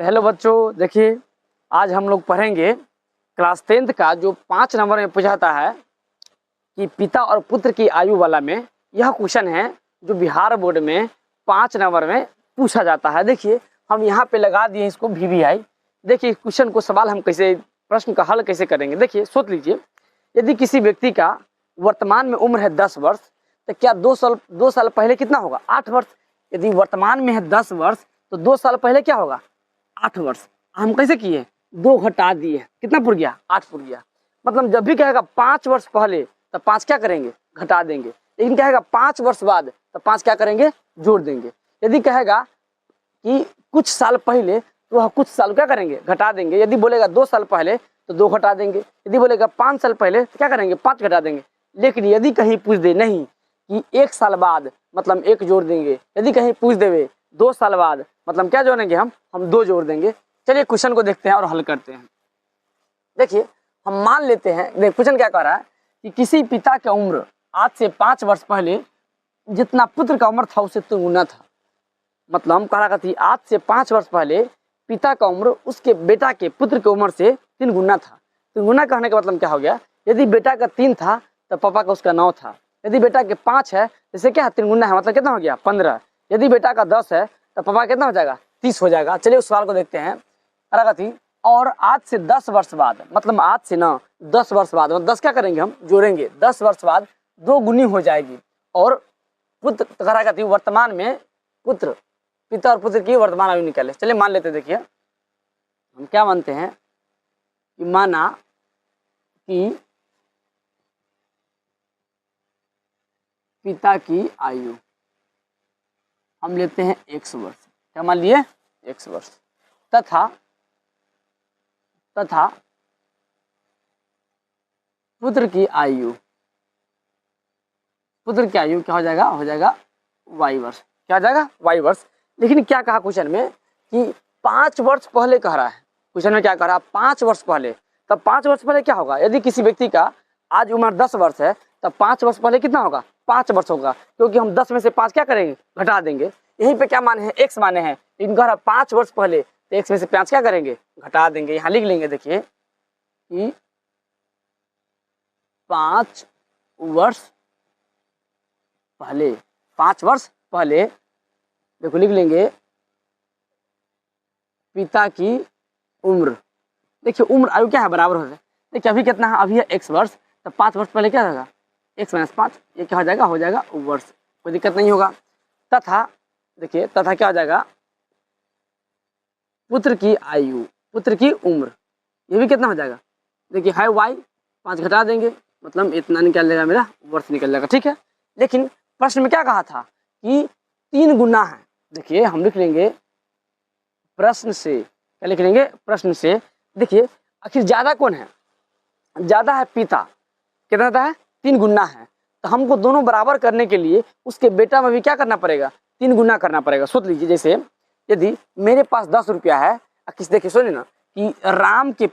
तो हेलो बच्चों, देखिए आज हम लोग पढ़ेंगे क्लास 10th का जो 5 नंबर में पूछा जाता है कि पिता और पुत्र की आयु वाला में यह क्वेश्चन है जो बिहार बोर्ड में 5 नंबर में पूछा जाता है। देखिए हम यहाँ पे लगा दिए इसको VVI। देखिए क्वेश्चन को सवाल हम कैसे, प्रश्न का हल कैसे करेंगे। देखिए सोच लीजिए, यदि किसी व्यक्ति का वर्तमान में उम्र है 10 वर्ष तो क्या 2 साल पहले कितना होगा? 8 वर्ष। यदि वर्तमान में है 10 वर्ष तो 2 साल पहले क्या होगा? 8 वर्ष। हम कैसे किए? 2 घटा दिए, कितना पुर गया? 8 पुर गया। मतलब जब भी कहेगा 5 वर्ष पहले तो 5 क्या करेंगे? घटा देंगे। लेकिन कहेगा 5 वर्ष बाद तो 5 क्या करेंगे? जोड़ देंगे। यदि कहेगा कि कुछ साल पहले तो वह कुछ साल क्या करेंगे? घटा देंगे। यदि बोलेगा 2 साल पहले तो 2 घटा देंगे। यदि बोलेगा 5 साल पहले तो क्या करेंगे? 5 घटा देंगे। लेकिन यदि कहीं पूछ दे नहीं कि 1 साल बाद मतलब 1 जोड़ देंगे, यदि कहीं पूछ देवे 2 साल बाद मतलब क्या जोड़ेंगे? हम 2 जोड़ देंगे। चलिए क्वेश्चन को देखते हैं और हल करते हैं। देखिए हम मान लेते हैं, देख क्वेश्चन क्या कह रहा है कि किसी पिता की उम्र आज से 5 वर्ष पहले जितना पुत्र का उम्र था उससे 3 गुना था। मतलब हम कह रहा थी आज से 5 वर्ष पहले पिता का उम्र उसके बेटा के पुत्र की उम्र से 3 गुना था। 3 गुना कहने का मतलब क्या हो गया? यदि बेटा का 3 था तो पापा का उसका 9 था। यदि बेटा के 5 है जैसे क्या है? 3 गुना है मतलब कितना हो गया? 15। यदि बेटा का 10 है तो पापा कितना हो जाएगा? 30 हो जाएगा। चलिए उस सवाल को देखते हैं। थी और आज से 10 वर्ष बाद मतलब आज से ना 10 वर्ष बाद मतलब 10 क्या करेंगे? हम जोड़ेंगे। 10 वर्ष बाद 2 गुनी हो जाएगी। और पुत्र करा थी वर्तमान में पुत्र, पिता और पुत्र की वर्तमान आयु निकाले। चलिए मान लेते। देखिए हम क्या मानते हैं कि माना कि पिता की आयु हम लेते हैं 100 वर्ष। क्या मान लिए? 100 वर्ष। तथा पुत्र की आयु क्या हो जाएगा? हो जाएगा Y वर्ष। क्या हो जाएगा? Y वर्ष। लेकिन क्या कहा क्वेश्चन में कि 5 वर्ष पहले कह रहा है। क्वेश्चन में क्या कह रहा है? 5 वर्ष पहले। तब 5 वर्ष पहले क्या होगा? यदि किसी व्यक्ति का आज उम्र 10 वर्ष है तब 5 वर्ष पहले कितना होगा? 5 वर्ष होगा, क्योंकि हम 10 में से 5 क्या करेंगे? घटा देंगे। यहीं पे क्या माने हैं? x माने हैं। लेकिन कह रहा 5 वर्ष पहले तो x में से 5 क्या करेंगे? घटा देंगे। यहाँ लिख लेंगे। देखिए कि 5 वर्ष पहले, 5 वर्ष पहले देखो लिख लेंगे पिता की उम्र। देखिए उम्र आयु क्या है? बराबर हो जाए। देखिए अभी कितना है? अभी है x वर्ष। तो 5 वर्ष पहले क्या होगा? x - 5। ये क्या हो जाएगा? हो जाएगा वर्ष। कोई दिक्कत नहीं होगा। तथा देखिए तथा क्या हो जाएगा? पुत्र की आयु, पुत्र की उम्र, ये भी कितना हो जाएगा? देखिए है y, 5 घटा देंगे मतलब इतना निकल जाएगा, मेरा वर्ष निकल जाएगा। ठीक है। लेकिन प्रश्न में क्या कहा था कि 3 गुना है। देखिए हम लिख लेंगे प्रश्न से, क्या लिख लेंगे? प्रश्न से। देखिए आखिर ज्यादा कौन है? ज्यादा है पिता। कितना है? 3 गुना है। तो हमको दोनों बराबर करने के लिए उसके बेटा में भी क्या करना पड़ेगा? 3 गुना करना पड़ेगा। सोच लीजिए जैसे यदि मेरे पास 10 रुपया है, देखिए सुनिए ना कि राम के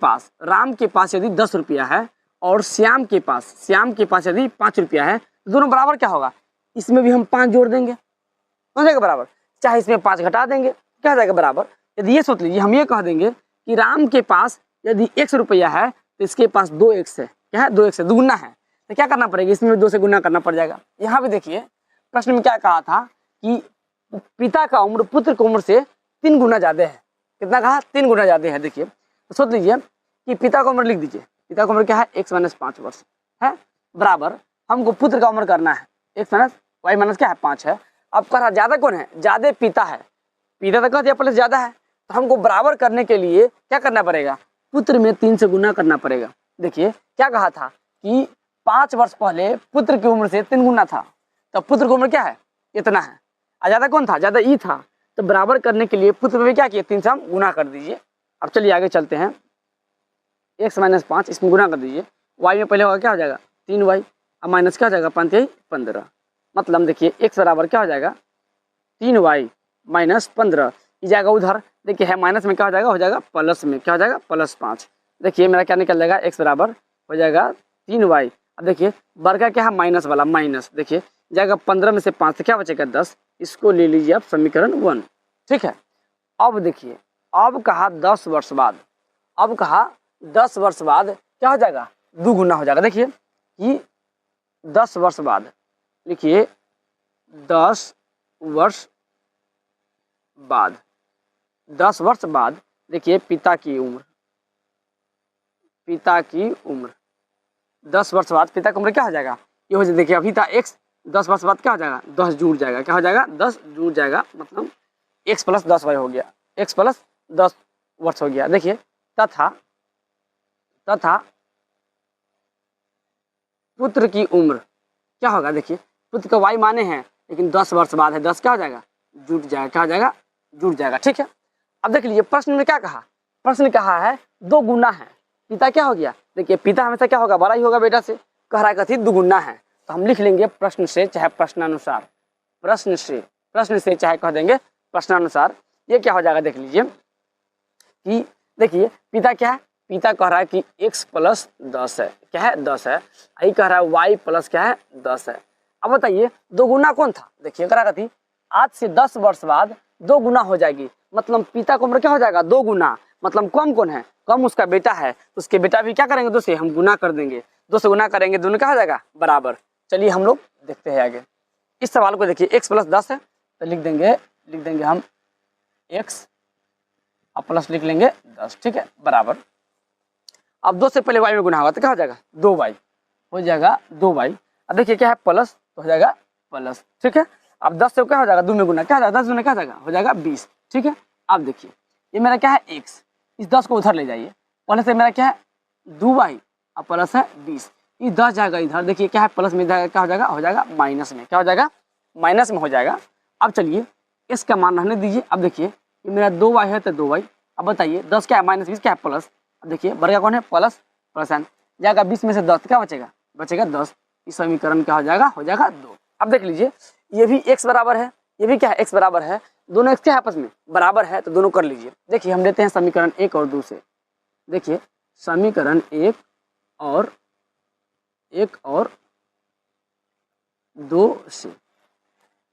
पास यदि 10 रुपया है और श्याम के पास यदि 5 रुपया है तो दोनों बराबर क्या होगा? इसमें भी हम 5 जोड़ देंगे, हो जाएगा बराबर। चाहे इसमें 5 घटा देंगे, क्या हो जाएगा? बराबर। यदि ये सोच लीजिए हम ये कह देंगे कि राम के पास यदि 100 रुपया है तो इसके पास 2x है। क्या है? 2x है, दुगुना है। तो क्या करना पड़ेगा? इसमें 2 से गुना करना पड़ जाएगा। यहाँ भी देखिए प्रश्न में क्या कहा था कि पिता का उम्र पुत्र की उम्र से 3 गुना ज्यादा है। कितना कहा? 3 गुना ज्यादा है। देखिए तो सोच लीजिए कि पिता का उम्र लिख दीजिए। पिता का उम्र क्या है? x - 5 वर्ष है। बराबर हमको पुत्र का उम्र करना है x - y - क्या है? 5 है। अब कह रहा ज्यादा कौन है? ज्यादा पिता है। पिता तो कह दिया प्लस ज्यादा है। तो हमको बराबर करने के लिए क्या करना पड़ेगा? पुत्र में 3 से गुना करना पड़ेगा। देखिए क्या कहा था कि 5 वर्ष पहले पुत्र की उम्र से 3 गुना था। तो पुत्र की उम्र क्या है? इतना है। और ज्यादा कौन था? ज्यादा ई था। तो बराबर करने के लिए पुत्र में क्या किया? 3 से हम गुना कर दीजिए। अब चलिए आगे चलते हैं। x - 5 इसमें गुना कर दीजिए। y में पहले होगा क्या हो जाएगा? 3y। अब माइनस क्या हो जाएगा? 5 × 15। मतलब देखिए x बराबर क्या हो जाएगा? 3y - 15। ये जाएगा उधर। देखिए है माइनस में क्या हो जाएगा? हो जाएगा प्लस में। क्या हो जाएगा? +5। देखिए मेरा क्या निकल जाएगा? x बराबर हो जाएगा 3y। अब देखिए वर्ग क्या है? माइनस वाला माइनस। देखिए जाएगा 15 में से 5 तो क्या बचेगा? 10। इसको ले लीजिए आप समीकरण 1। ठीक है। अब देखिए अब कहा 10 वर्ष बाद, अब कहा 10 वर्ष बाद क्या हो जाएगा, दुगुना हो जाएगा। देखिए कि 10 वर्ष बाद, लिखिए 10 वर्ष बाद, 10 वर्ष बाद देखिए पिता की उम्र, पिता की उम्र 10 वर्ष बाद पिता की उम्र क्या हो जाएगा, ये हो जाएगा। देखिए अभी था x, 10 वर्ष बाद क्या हो जाएगा, 10 जुड़ जाएगा, क्या हो जाएगा, 10 जुड़ जाएगा, मतलब x प्लस 10 वाई हो गया, x प्लस 10 वर्ष हो गया। देखिए तथा तथा पुत्र की उम्र क्या होगा, देखिए पुत्र का वाई माने हैं, लेकिन 10 वर्ष बाद है, 10 क्या हो जाएगा, जुड़ जाएगा, क्या हो जाएगा, जुड़ जाएगा। ठीक है, अब देख लीजिए प्रश्न में क्या कहा, प्रश्न ने कहा है 2 गुना है, पिता क्या हो गया, देखिए पिता हमेशा क्या होगा, बड़ा ही होगा बेटा से, कह रहा है कथी, दुगुना है, तो हम लिख लेंगे प्रश्न से चाहे प्रश्नानुसार, प्रश्न से चाहे कह देंगे प्रश्नानुसार। ये क्या हो जाएगा, देख लीजिए कि देखिए पिता क्या है, पिता कह रहा है कि x प्लस 10 है, क्या है, 10 है, आई कह रहा है y प्लस क्या है, 10 है। अब बताइए 2 गुना कौन था, देखिए कह रहा थी आज से 10 वर्ष बाद 2 गुना हो जाएगी, मतलब पिता की उम्र क्या हो जाएगा, 2 गुना, मतलब कम कौन है, कम उसका बेटा है, उसके बेटा भी क्या करेंगे, 2 से हम गुना कर देंगे, 2 से गुना करेंगे, दोनों क्या हो जाएगा, बराबर। चलिए हम लोग देखते हैं आगे इस सवाल को। देखिए x प्लस 10 है तो लिख देंगे हम x और प्लस लिख लेंगे 10, ठीक है, बराबर। अब 2 से पहले y में गुना होगा तो क्या हो जाएगा, 2y हो जाएगा, 2y। अब देखिए क्या है, प्लस तो हो जाएगा प्लस, ठीक है। अब 10 से क्या हो जाएगा, 2 में गुना, क्या हो जाएगा, 10 गुना क्या हो जाएगा, हो जाएगा 20, ठीक है। अब देखिए ये मेरा क्या है x, इस 10 को उधर ले जाइए, पहले से मेरा क्या है 2y और प्लस है 20, ये 10 जाएगा इधर, देखिए क्या है प्लस में क्या हो जाएगा माइनस में, क्या हो जाएगा, माइनस में हो जाएगा। अब चलिए इसका मान रहने दीजिए। अब देखिए ये मेरा 2y है तो 2y, अब बताइए 10 क्या है, माइनस 20 क्या है, प्लस। अब देखिए बढ़ेगा कौन है, प्लस, प्लस एन जाएगा 20 में से 10 क्या बचेगा, बचेगा 10। इस समीकरण क्या हो जाएगा, हो जाएगा 2। अब देख लीजिए ये भी x बराबर है, ये भी क्या है, x बराबर है, दोनों x क्या है आपस में बराबर है, तो दोनों कर लीजिए। देखिए हम लेते हैं समीकरण 1 और 2 से, देखिए समीकरण 1 और 2 से,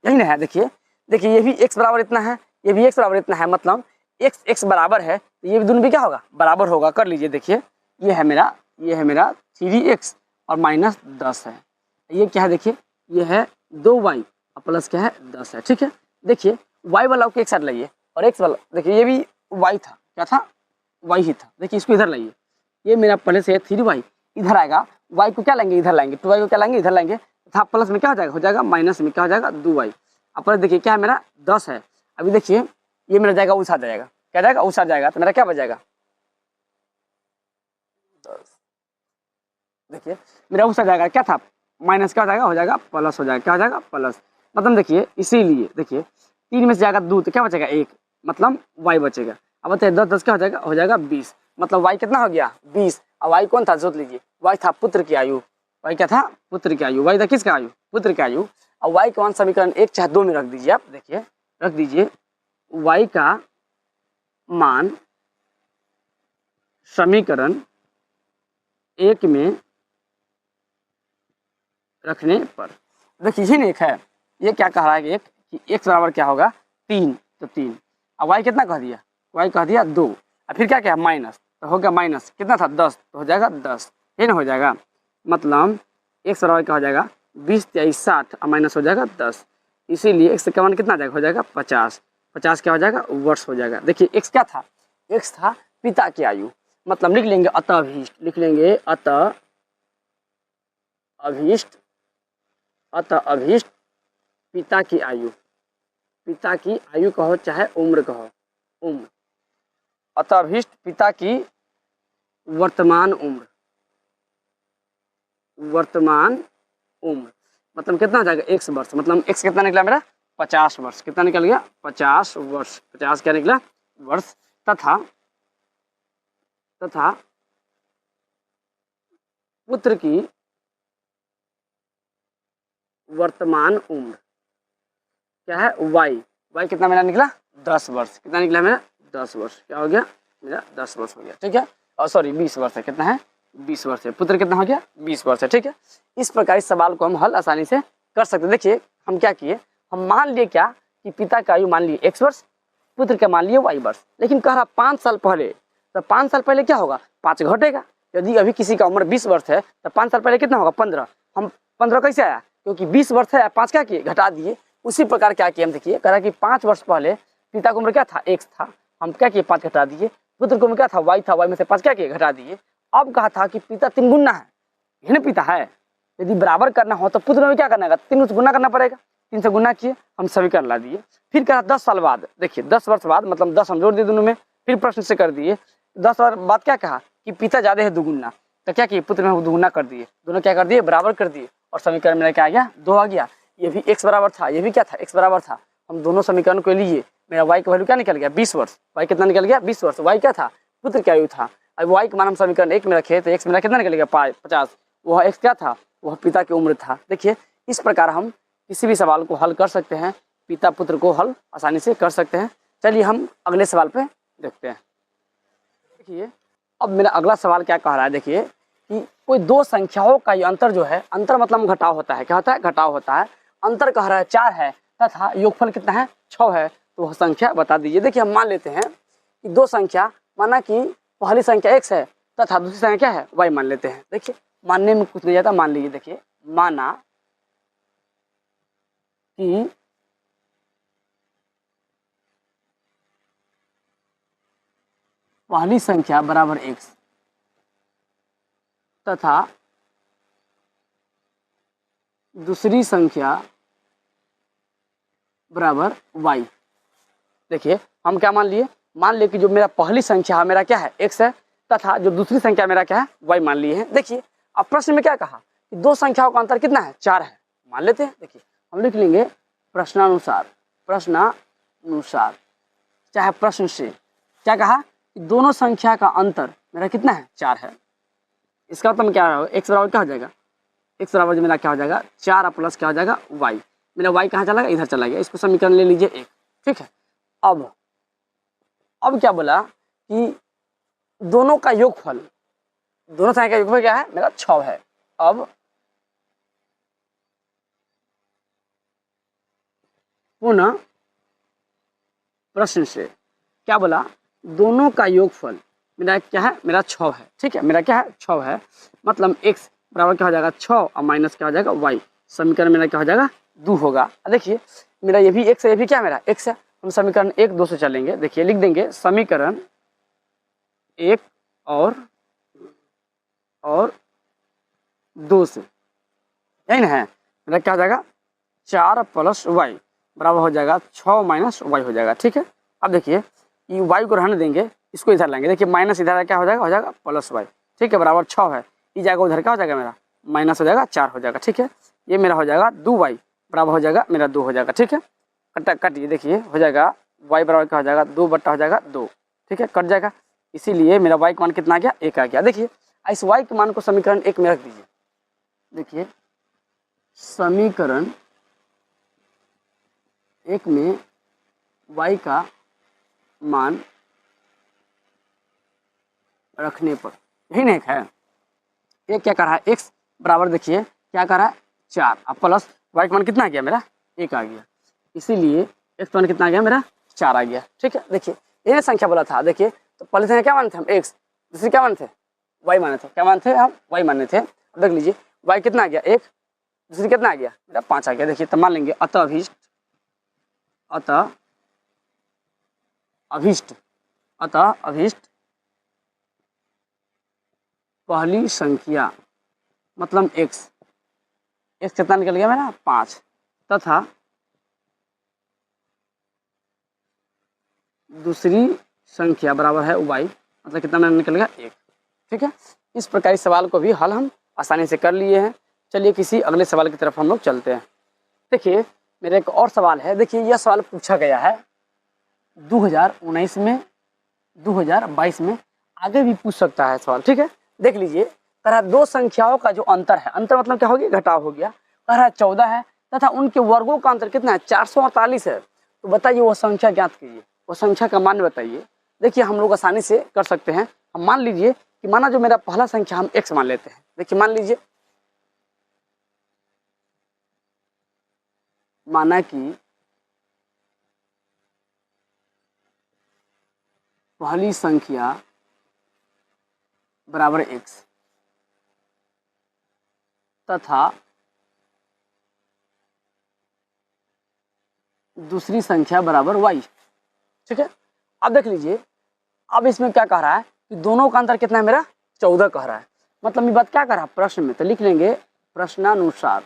यही ना है। देखिए ये भी x बराबर इतना है, ये भी x बराबर इतना है, मतलब x बराबर है तो ये भी दोनों भी क्या होगा, बराबर होगा। कर लीजिए, देखिए ये है मेरा 3x और माइनस 10 है, ये क्या है, देखिए ये है 2y और प्लस क्या है 10 है, ठीक है। देखिए y वाला को एक साथ लाइए और x वाला, देखिए ये भी y था, क्या था, y ही था, देखिए इसको इधर लाइए, ये मेरा पहले से 3y इधर आएगा, y को क्या लेंगे, इधर लाएंगे, 2y को क्या लाएंगे, इधर लाएंगे, तथा प्लस में क्या हो जाएगा माइनस में क्या हो जाएगा 2y। अब देखिए क्या है, मेरा 10 है, अभी देखिए ये मेरा जाएगा उस आ जाएगा, क्या जाएगा, उस आ जाएगा, तो मेरा क्या बच जाएगा 10। देखिए मेरा उस आ जाएगा, क्या था माइनस, क्या हो जाएगा प्लस हो जाएगा, क्या हो जाएगा प्लस। मतलब देखिए इसीलिए देखिए 3 में से जाएगा 2 तो क्या बचेगा 1, मतलब y बचेगा। अब बताइए 10 क्या हो जाएगा 20, मतलब y कितना हो गया 20। अब y कौन था, सोच लीजिए, y था पुत्र की आयु, y क्या था, पुत्र की आयु, y था किसका आयु, पुत्र की आयु। अब y का मान समीकरण 1 चाहे 2 में रख दीजिए, आप देखिए रख दीजिए, y का मान समीकरण 1 में रखने पर, देखिए ये एक है, ये क्या कह रहा है एक कि x बराबर क्या होगा 3, तो 3। अब y कितना कह दिया, y कह दिया 2, और फिर क्या माइनस, तो हो गया माइनस कितना था 10, तो हो जाएगा 10, ये ना हो जाएगा, मतलब x बराबर क्या हो जाएगा 20 23 60 और माइनस हो जाएगा 10, इसीलिए x का मान कितना जाएगा, हो जाएगा 50। 50 क्या हो जाएगा, वर्ष हो जाएगा। देखिए x क्या था, x था पिता की आयु, मतलब लिख लेंगे अतः अभीष्ट, लिख लेंगे अतः अभीष्ट पिता की आयु, पिता की आयु कहो चाहे उम्र कहो, उम्र, अतः अभीष्ट पिता की वर्तमान उम्र, मतलब कितना हो जाएगा x वर्ष, मतलब x कितना निकला मेरा 50 वर्ष, कितना निकल गया 50 वर्ष, 50 क्या निकला वर्ष। तथा पुत्र की वर्तमान उम्र क्या है y कितना मेरा निकला 10 वर्ष, कितना निकला मेरा 10 वर्ष, क्या हो गया मेरा 10 वर्ष हो गया, ठीक है। और सॉरी 20 वर्ष है, कितना है 20 वर्ष है, पुत्र कितना हो गया 20 वर्ष है, ठीक है। इस प्रकार इस सवाल को हम हल आसानी से कर सकते हैं। देखिए हम क्या किए, हम मान लिए क्या कि पिता का आयु मान लिए x वर्ष पुत्र का मान लिए y वर्ष, लेकिन कह रहा 5 साल पहले, तो 5 साल पहले क्या होगा, 5 घटेगा। यदि अभी किसी का उम्र 20 वर्ष है तो 5 साल पहले कितना होगा, 15। हम 15 कैसे आया, क्योंकि 20 वर्ष है, 5 क्या किए, घटा दिए। उसी प्रकार क्या किए हम, देखिए कह रहा कि 5 वर्ष पहले पिता की उम्र क्या था, x था, हम क्या किए 5 घटा दिए। पुत्र की उम्र क्या था, y था, y में से 5 क्या किए, घटा दिए। अब कहा था कि पिता 3 गुना है, यही ना पिता है। यदि बराबर करना हो तो पुत्र में क्या करना है, 3 गुना करना पड़ेगा। 3 से गुना किए, हम समीकरण ला दिए। फिर कहा 10 साल बाद, देखिए 10 वर्ष बाद, मतलब 10 हम जोड़ दिए दोनों में, फिर प्रश्न से कर दिए। 10 वर्ष बाद क्या कहा कि पिता ज्यादा है दुगुना, तो क्या किए पुत्र में दुगुना कर दिए, दोनों क्या कर दिए, बराबर कर दिए, और समीकरण में क्या आ गया, 2 आ गया। ये भी x बराबर था, ये भी क्या था, x बराबर था। हम दोनों समीकरण को लिए, मेरा y का वैल्यू क्या निकल गया, 20 वर्ष। y कितना निकल गया, 20 वर्ष। y क्या था, पुत्र की आयु था। अब y का मान हम समीकरण 1 में रखे तो x मेरा कितना निकल गया, 50। वह x क्या था, वह पिता की उम्र था। देखिए इस प्रकार हम किसी भी सवाल को हल कर सकते हैं, पिता पुत्र को हल आसानी से कर सकते हैं। चलिए हम अगले सवाल पे देखते हैं। देखिए अब मेरा अगला सवाल क्या कह रहा है, देखिए कि कोई दो संख्याओं का ये अंतर जो है, अंतर मतलब घटाव होता है, क्या होता है, घटाव होता है। अंतर कह रहा है 4 है तथा योगफल कितना है, 6 है, तो वह संख्या बता दीजिए। देखिए हम मान लेते हैं कि दो संख्या, माना कि पहली संख्या x है तथा दूसरी संख्या क्या है, y मान लेते हैं। देखिए मानने में कुछ नहीं जाता, मान लीजिए। देखिए माना कि पहली संख्या बराबर x तथा दूसरी संख्या बराबर y। देखिए हम क्या मान लिए, मान लिए कि जो मेरा पहली संख्या है मेरा क्या है, x है, तथा जो दूसरी संख्या मेरा क्या है, y मान लिए हैं। देखिए अब प्रश्न में क्या कहा कि दो संख्याओं का अंतर कितना है, 4 है, मान लेते हैं। देखिए हम लिख लेंगे प्रश्नानुसार, प्रश्नानुसार, चाहे प्रश्न से क्या कहा कि दोनों संख्या का अंतर मेरा कितना है, 4 है। इसका मतलब क्या होगा, x बराबर क्या हो जाएगा, x बराबर जो मेरा क्या हो जाएगा, 4 प्लस क्या हो जाएगा, y। मेरा y कहाँ चला गया, इधर चला गया। इसको समीकरण ले लीजिए 1, ठीक है। अब क्या बोला कि दोनों का योगफल, दोनों संख्या का योगफल क्या है, मेरा 6 है। अब पुनः प्रश्न से क्या बोला, दोनों का योगफल मेरा क्या है, मेरा 6 है, ठीक है, मेरा क्या है, 6 है। मतलब x बराबर क्या हो जाएगा, 6 और माइनस क्या हो जाएगा, y। समीकरण मेरा क्या हो जाएगा, 2 होगा। देखिए मेरा ये भी x है, ये भी क्या मेरा x है। हम समीकरण 1 2 से चलेंगे। देखिए लिख देंगे समीकरण 1 और 2 से, यही ना है, मेरा क्या हो जाएगा, 4 प्लस y बराबर हो जाएगा 6 माइनस y हो जाएगा, ठीक है। अब देखिए ये y को रहने देंगे, इसको इधर लाएंगे। देखिए माइनस इधर क्या हो जाएगा प्लस y, ठीक है, बराबर 6 है। ये जाएगा उधर क्या हो जाएगा, मेरा माइनस हो जाएगा 4 हो जाएगा, ठीक है। ये मेरा हो जाएगा 2y बराबर हो जाएगा मेरा 2 हो जाएगा, ठीक है। कटिए, देखिए हो जाएगा y बराबर क्या हो जाएगा, 2 बट्टा हो जाएगा 2, ठीक है, कट जाएगा। इसीलिए मेरा y का मान कितना आ गया, 1 आ गया। देखिए इस y के मान को समीकरण 1 में रख दीजिए। देखिए समीकरण 1 में y का मान रखने पर, यही नहीं है, ये क्या कर रहा है, x बराबर देखिए क्या कर रहा है, 4 अब प्लस y का मान कितना आ गया, मेरा 1 आ गया। इसीलिए x का मान कितना आ गया, मेरा 4 आ गया, ठीक है। देखिए ये संख्या बोला था। देखिए तो पहले संख्या क्या मानते हम, x, दूसरी क्या मानते, y माने थे, क्या मानते हम, y माने थे। अब देख लीजिए y कितना आ गया, 1, दूसरी कितना आ गया, मेरा 5 आ गया। देखिए तो मान लेंगे अतः अभीष्ट, अतः अभीष्ट पहली संख्या मतलब x कितना निकल गया, मेरा 5, तथा दूसरी संख्या बराबर है y, मतलब कितना मेरा निकल गया, 1, ठीक है। इस प्रकार इस सवाल को भी हल हम आसानी से कर लिए हैं। चलिए किसी अगले सवाल की तरफ हम लोग चलते हैं। देखिए मेरा एक और सवाल है। देखिए यह सवाल पूछा गया है 2019 में, 2022 में, आगे भी पूछ सकता है सवाल, ठीक है। देख लीजिए कह रहा दो संख्याओं का जो अंतर है, अंतर मतलब क्या हो गया, घटाव हो गया। कह रहा 14 है तथा उनके वर्गों का अंतर कितना है, 448 है। तो बताइए वो संख्या ज्ञात कीजिए, वो संख्या का मान बताइए। देखिए हम लोग आसानी से कर सकते हैं। हम मान लीजिए कि माना जो मेरा पहला संख्या हम x मान लेते हैं। देखिए मान लीजिए, माना कि पहली संख्या बराबर x तथा दूसरी संख्या बराबर y। ठीक है, अब देख लीजिए, अब इसमें क्या कह रहा है कि दोनों का अंतर कितना है मेरा 14 कह रहा है। मतलब ये बात क्या कर रहा है प्रश्न में, तो लिख लेंगे प्रश्नानुसार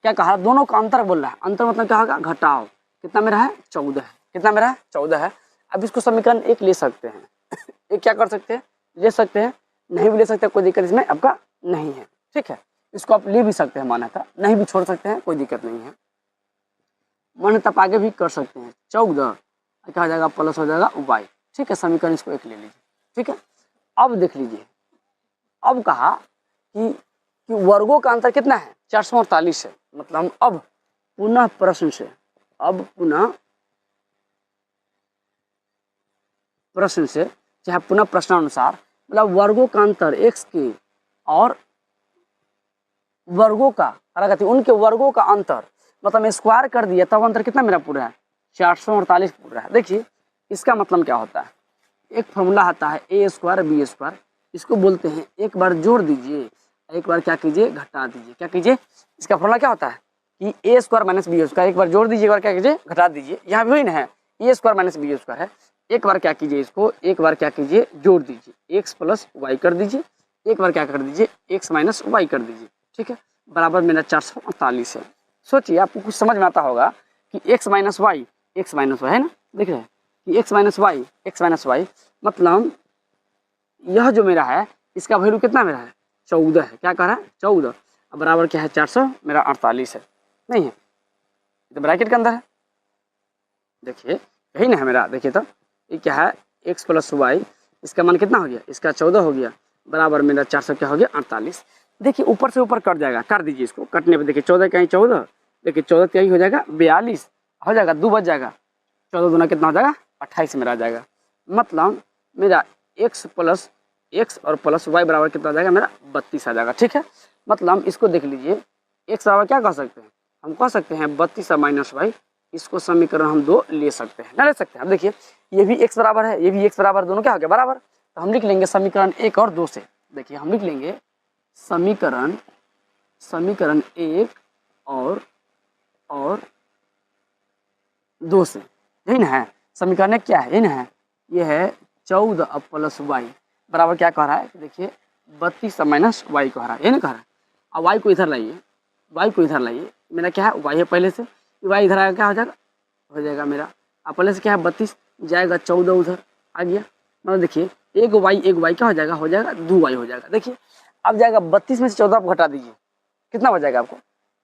क्या कहा, दोनों का अंतर बोल रहा है। अंतर मतलब क्या होगा, घटाओ। कितना मेरा है 14 है, कितना मेरा है 14 है। अब इसको समीकरण 1 ले सकते हैं एक क्या कर सकते हैं, ले सकते हैं, नहीं भी ले सकते हैं, कोई दिक्कत इसमें आपका नहीं है। ठीक है, इसको आप ले भी सकते हैं मान्यता, नहीं भी छोड़ सकते हैं, कोई दिक्कत नहीं है। मान्यता आप आगे भी कर सकते हैं। 14 क्या हो जाएगा, प्लस हो जाएगा y। ठीक है, समीकरण इसको 1 ले लीजिए। ठीक है, अब देख लीजिए, अब कहा कि वर्गों का अंतर कितना है 448 है। मतलब हम अब पुनः प्रश्न से चाहे पुनः प्रश्नानुसार, मतलब वर्गों का अंतर x के और वर्गों का उनके वर्गों का अंतर, मतलब स्क्वायर कर दिया तब अंतर कितना मेरा पूरा है 448 पूरा है। देखिए इसका मतलब क्या होता है, एक फॉर्मूला आता है a स्क्वायर बी स्क्वायर, इसको बोलते हैं एक बार जोड़ दीजिए, एक बार क्या कीजिए घटा दीजिए। क्या कीजिए, इसका फॉर्मूला क्या होता है कि a square minus B square, एक बार जोड़ दीजिए, एक बार क्या कीजिए घटा दीजिए। यहाँ भी वही ना है, a square minus B square है, एक बार क्या कीजिए इसको, एक बार क्या कीजिए जोड़ दीजिए, x प्लस वाई कर दीजिए, एक बार क्या कर दीजिए x माइनस वाई कर दीजिए। ठीक है, बराबर मेरा 448 है। सोचिए आपको कुछ समझ में आता होगा कि x माइनस वाई है ना, देख रहे हैं कि x माइनस वाई मतलब यह जो मेरा है इसका वैल्यू कितना मेरा है 14 है। क्या कह रहा है 14, अब बराबर क्या है 400 मेरा 48 है, नहीं है तो ब्रैकेट के अंदर है। देखिए यही ना है मेरा, देखिए तो ये क्या है x प्लस वाई, इसका मान कितना हो गया, इसका 14 हो गया, बराबर मेरा 400 क्या हो गया 48। देखिए ऊपर से ऊपर कट जाएगा, कर दीजिए इसको, कटने पे देखिए 14 कहीं 14, देखिए 14 क्या ही हो जाएगा 42 हो जाएगा, 2 बच जाएगा, 14 दूना कितना हो जाएगा 28 मेरा आ जाएगा। मतलब मेरा x प्लस x और प्लस y बराबर कितना आ जाएगा मेरा 32 आ जाएगा। ठीक है, मतलब इसको देख लीजिए, x बराबर क्या कह सकते हैं, हम कह सकते हैं 32 माइनस वाई, इसको समीकरण हम 2 ले सकते हैं, ना ले सकते हैं। अब देखिए ये भी x बराबर है, ये भी x बराबर, दोनों क्या हो गया बराबर, तो हम लिख लेंगे समीकरण 1 और 2 से। देखिए हम लिख लेंगे समीकरण 1 और 2 से, यही ना है समीकरण क्या है, यही ना है, ये है 14 प्लस वाई बराबर क्या कह रहा है, देखिए 32 माइनस वाई कह रहा है, ये ना कह रहा है। अब वाई को इधर लाइए, मेरा क्या है वाई है पहले से, वाई इधर आएगा क्या हो जाएगा मेरा, अब पहले से क्या है 32 जाएगा 14 उधर आ गया, मतलब देखिए एक वाई क्या हो जाएगा 2 वाई हो जाएगा। देखिए अब जाएगा 32 में से 14 आप घटा दीजिए, कितना बच जाएगा आपको,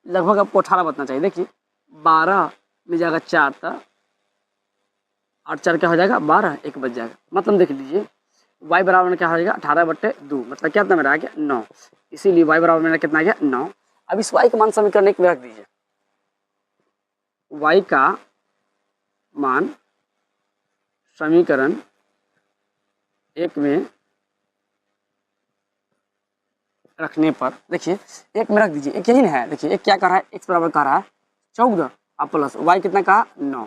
लगभग आपको 18 बचना चाहिए। देखिए 12 में जाएगा 4 था, 8 4 क्या हो जाएगा 12, 1 बच जाएगा। मतलब देख लीजिए y बराबर में क्या हो जाएगा 18/2, मतलब क्या मेरा आ गया 9, इसीलिए y बराबर मेरा कितना आ गया 9। अब इस y का मान समीकरण 1 में रख दीजिए, y का मान समीकरण 1 में रखने पर देखिए 1 में रख दीजिए, एक यही ना है, देखिए एक क्या कर रहा है x बराबर कह रहा है 14 अब प्लस y कितना कहा 9,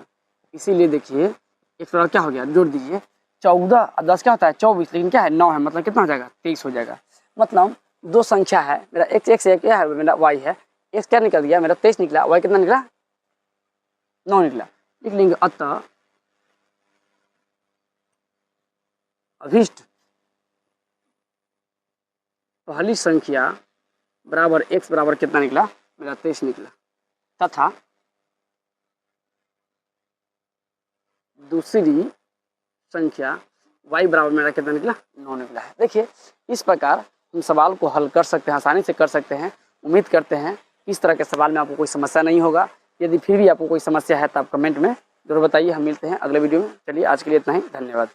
इसीलिए देखिए x बराबर क्या हो गया, जोड़ दीजिए 14 और 10 क्या होता है 24, लेकिन क्या है 9 है, मतलब कितना हो जाएगा 23 हो जाएगा। मतलब 2 संख्या है मेरा x क्या है मेरा y है, x क्या निकल गया मेरा 23 निकला, y कितना निकला 9 निकला। लिख लेंगे अतः अभीष्ट पहली संख्या बराबर x बराबर कितना निकला मेरा 23 निकला, तथा दूसरी संख्या y बराबर मेरा कितना निकला 9 निकला है। देखिए इस प्रकार हम सवाल को हल कर सकते हैं, आसानी से कर सकते हैं। उम्मीद करते हैं इस तरह के सवाल में आपको कोई समस्या नहीं होगा। यदि फिर भी आपको कोई समस्या है तो आप कमेंट में जरूर बताइए, हम मिलते हैं अगले वीडियो में। चलिए आज के लिए इतना ही, धन्यवाद।